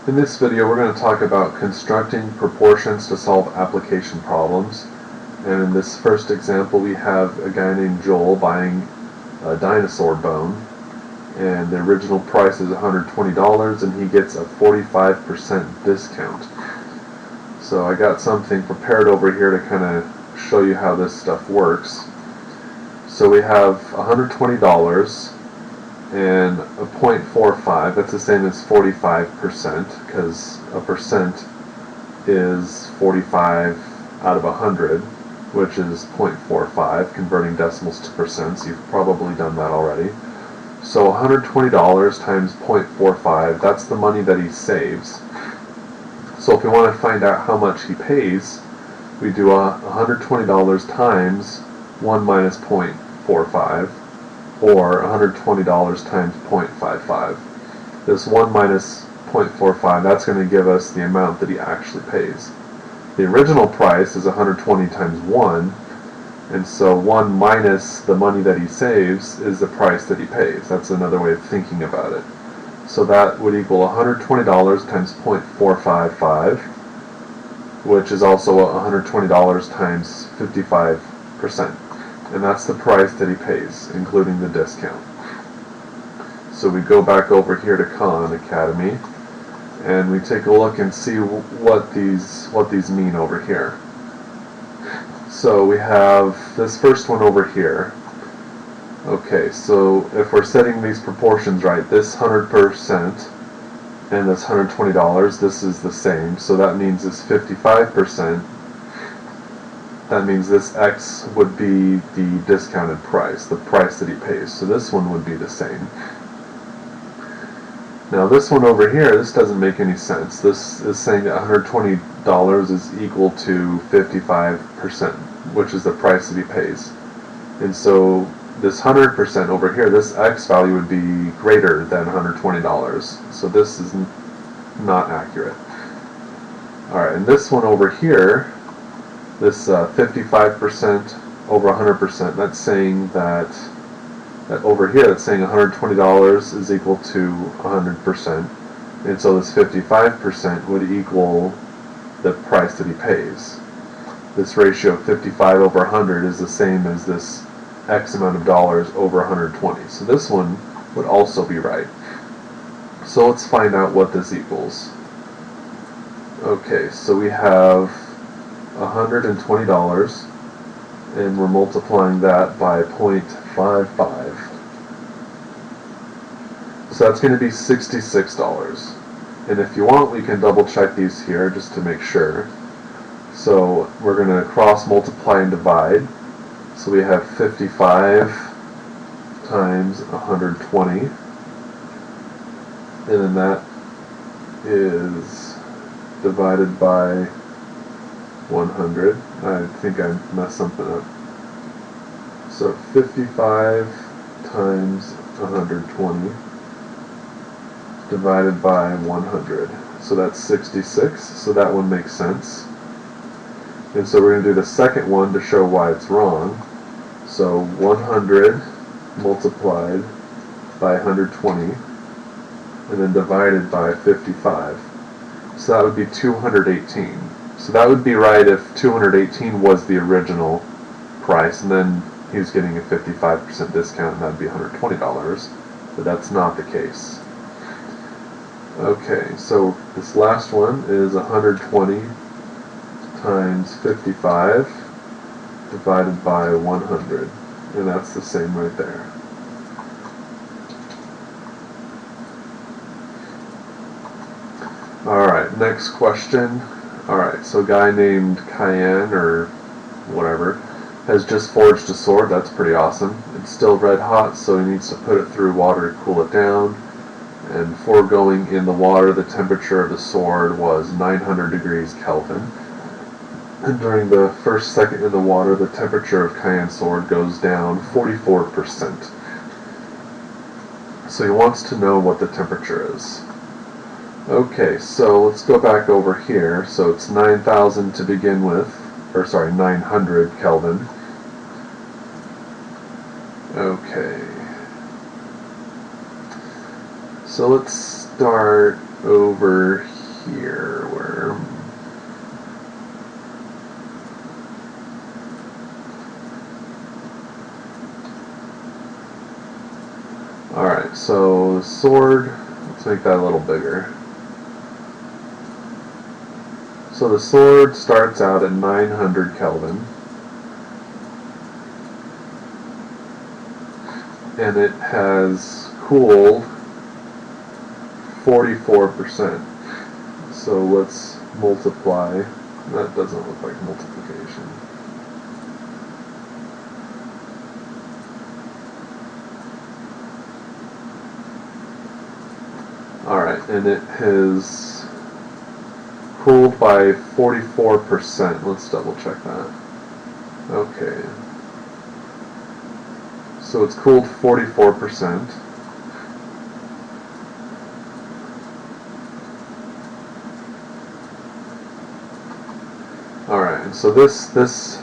In this video we're going to talk about constructing proportions to solve application problems. And in this first example we have a guy named Joel buying a dinosaur bone, and the original price is $120 and he gets a 45% discount. So I got something prepared over here to kind of show you how this stuff works. So we have $120 and a 0.45, that's the same as 45%, because a percent is 45 out of 100, which is 0.45, converting decimals to percents. You've probably done that already. So $120 times 0.45, that's the money that he saves. So if we want to find out how much he pays, we do $120 times 1 minus 0.45, or $120 times 0.55. This 1 minus 0.45, that's going to give us the amount that he actually pays. The original price is 120 times 1, and so 1 minus the money that he saves is the price that he pays. That's another way of thinking about it. So that would equal $120 times 0.455, which is also $120 times 55%. And that's the price that he pays, including the discount. So we go back over here to Khan Academy, and we take a look and see what these mean over here. So we have this first one over here. Okay, so if we're setting these proportions right, this 100% and this $120, this is the same. So that means this 55%. That means this X would be the discounted price, the price that he pays. So this one would be the same. Now this one over here, this doesn't make any sense. This is saying that $120 is equal to 55%, which is the price that he pays. And so this 100% over here, this X value would be greater than $120. So this is not accurate. Alright, and this one over here, this 55% over 100%, that's saying that over here, it's saying $120 is equal to 100%, and so this 55% would equal the price that he pays. This ratio of 55 over 100 is the same as this X amount of dollars over 120. So this one would also be right. So let's find out what this equals. Okay, so we have $120, and we're multiplying that by 0.55. So that's going to be $66. And if you want, we can double check these here just to make sure. So we're going to cross multiply and divide. So we have 55 times 120, and then that is divided by 100. I think I messed something up. So 55 times 120 divided by 100. So that's 66. So that one makes sense. And so we're going to do the second one to show why it's wrong. So 100 multiplied by 120 and then divided by 55. So that would be 218. So that would be right if 218 was the original price, and then he was getting a 55% discount, and that would be $120. But that's not the case. Okay, so this last one is 120 times 55 divided by 100, and that's the same right there. Alright, next question. Alright, so a guy named Cayenne, or whatever, has just forged a sword. That's pretty awesome. It's still red hot, so he needs to put it through water to cool it down. And before going in the water, the temperature of the sword was 900 degrees Kelvin. And during the first second in the water, the temperature of Cayenne's sword goes down 44%. So he wants to know what the temperature is. Okay, so let's go back over here. So it's 9,000 to begin with, or sorry, 900 Kelvin. Okay. So let's start over the sword, let's make that a little bigger. So the sword starts out at 900 Kelvin. And it has cooled 44%. So let's multiply. That doesn't look like multiplication. Alright, and it has cooled by 44%. Let's double check that. Okay. So it's cooled 44%. Alright, and so this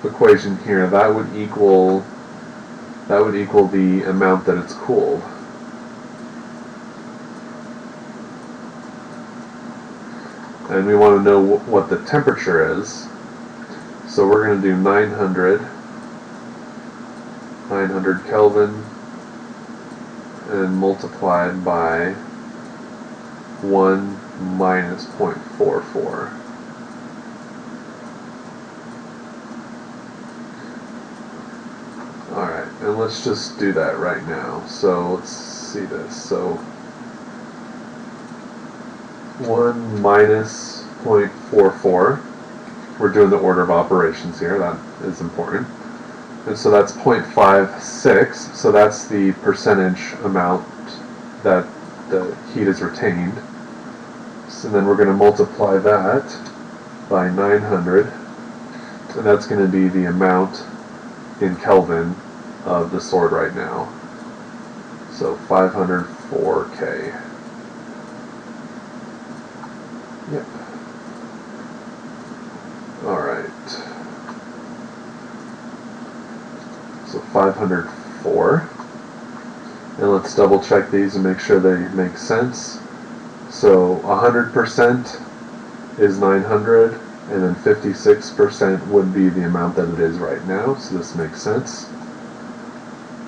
equation here, that would equal the amount that it's cooled. And we want to know what the temperature is. So we're going to do 900 Kelvin and multiplied by 1 minus 0.44. Alright, and let's just do that right now. So let's see this. So 1 minus 0.44. We're doing the order of operations here. That is important. And so that's 0.56. So that's the percentage amount that the heat is retained. So then we're going to multiply that by 900. And that's going to be the amount in Kelvin of the sword right now. So 504 K. Yep. Alright. So 504. And let's double check these and make sure they make sense. So 100% is 900, and then 56% would be the amount that it is right now. So this makes sense.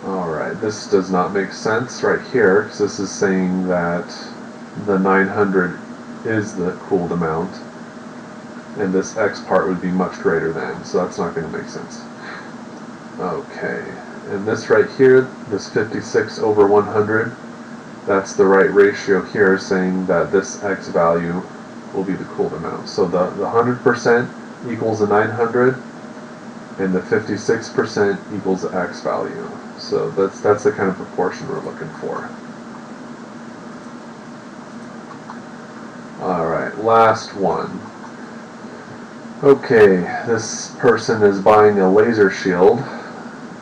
Alright, this does not make sense right here, because this is saying that the 900 is the cooled amount, and this X part would be much greater than, so that's not going to make sense. Okay, and this right here, this 56 over 100, that's the right ratio here, saying that this X value will be the cooled amount. So the 100% equals the 900, and the 56% equals the X value. So that's the kind of proportion we're looking for. Alright, last one. Okay, this person is buying a laser shield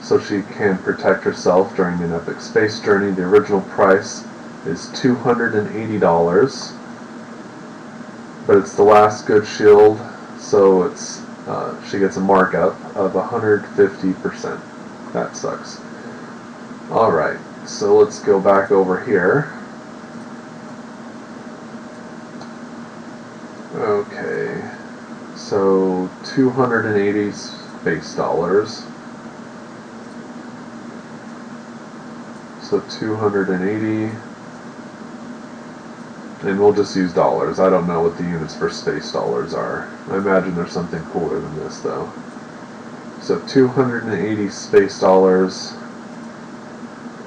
so she can protect herself during an epic space journey. The original price is $280, but it's the last good shield, so it's she gets a markup of 150%. That sucks. Alright, so let's go back over here. Okay, so 280 space dollars. So 280, and we'll just use dollars. I don't know what the units for space dollars are. I imagine there's something cooler than this though. So 280 space dollars,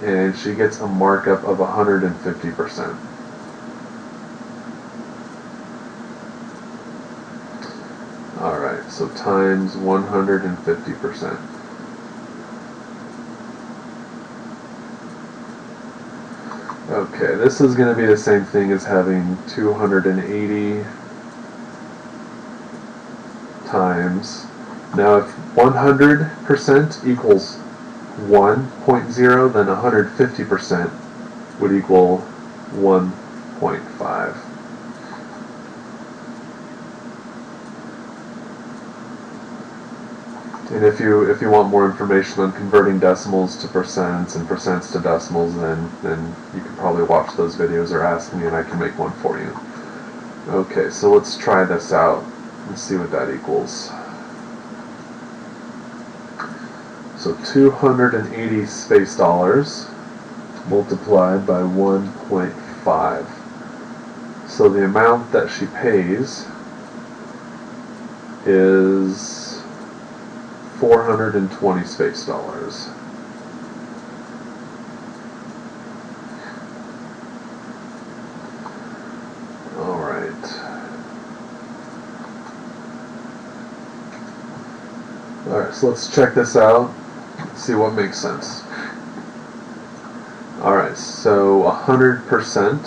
and she gets a markup of 150%. Alright, so times 150%. Okay, this is going to be the same thing as having 280 times. Now if 100% equals 1.0, then 150% would equal 1.5. And if you want more information on converting decimals to percents and percents to decimals, then you can probably watch those videos or ask me and I can make one for you. Okay, so let's try this out and see what that equals. So 280 space dollars multiplied by 1.5. So the amount that she pays is 420 space dollars. Alright, so let's check this out, see what makes sense. Alright, so 100%,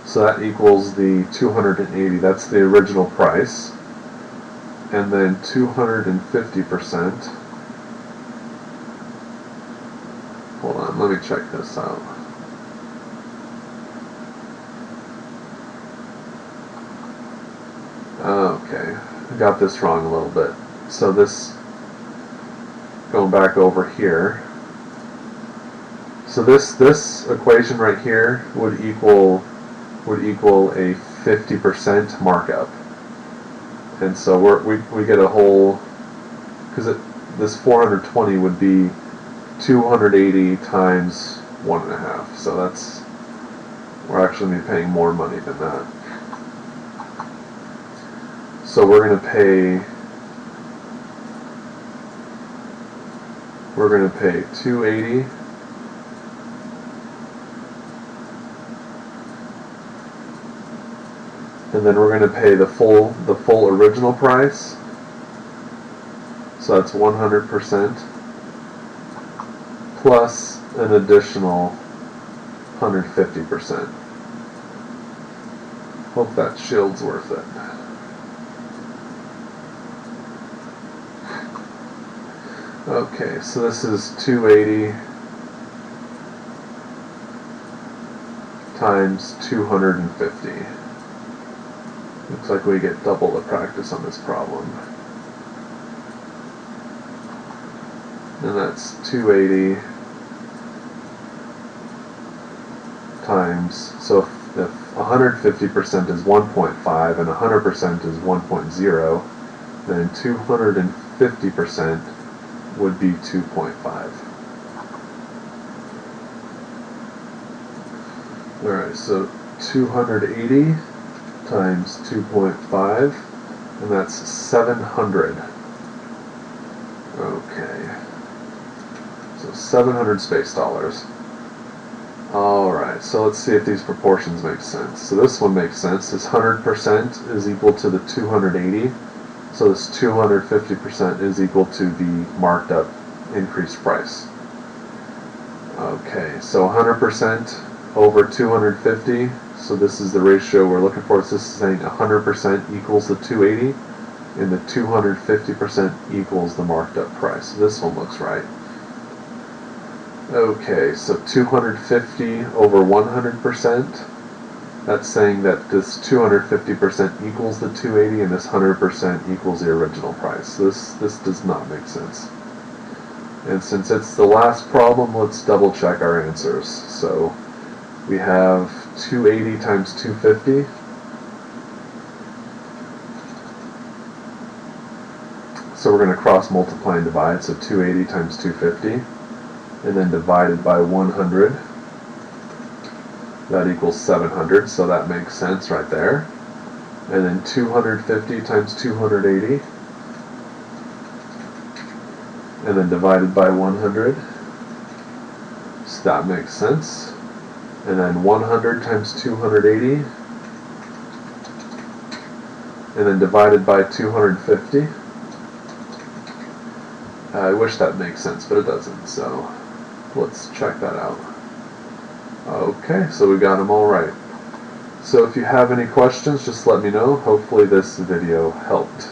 so that equals the 280, that's the original price. And then 250%, hold on, let me check this out. Okay, I got this wrong a little bit. So this, going back over here, so this equation right here would equal a 50% markup. And so we get a whole, because this 420 would be 280 times 1.5. So we're actually going to be paying more money than that. So we're going to pay 280 and then we're going to pay the full original price. So that's 100% plus an additional 150%. Hope that shield's worth it. Okay, so this is 280 times 250. Looks like we get double the practice on this problem. And that's 280 times, so if 150% is 1.5 and 100% is 1.0, then 250% would be 2.5. Alright, so 280 times 2.5, and that's 700. Okay. So 700 space dollars. Alright, so let's see if these proportions make sense. So this one makes sense. This 100% is equal to the 280. So this 250% is equal to the marked up increased price. Okay, so 100% over 250. So this is the ratio we're looking for. So this is saying 100% equals the 280, and the 250% equals the marked up price. So this one looks right. Okay, so 250 over 100%. That's saying that this 250% equals the 280 and this 100% equals the original price. So this does not make sense. And since it's the last problem, let's double check our answers. So we have 280 times 250. So we're going to cross multiply and divide. So 280 times 250 and then divided by 100. That equals 700, so that makes sense right there. And then 250 times 280, and then divided by 100, so that makes sense. And then 100 times 280, and then divided by 250. I wish that makes sense, but it doesn't, so let's check that out. Okay, so we got them all right. So if you have any questions, just let me know. Hopefully this video helped.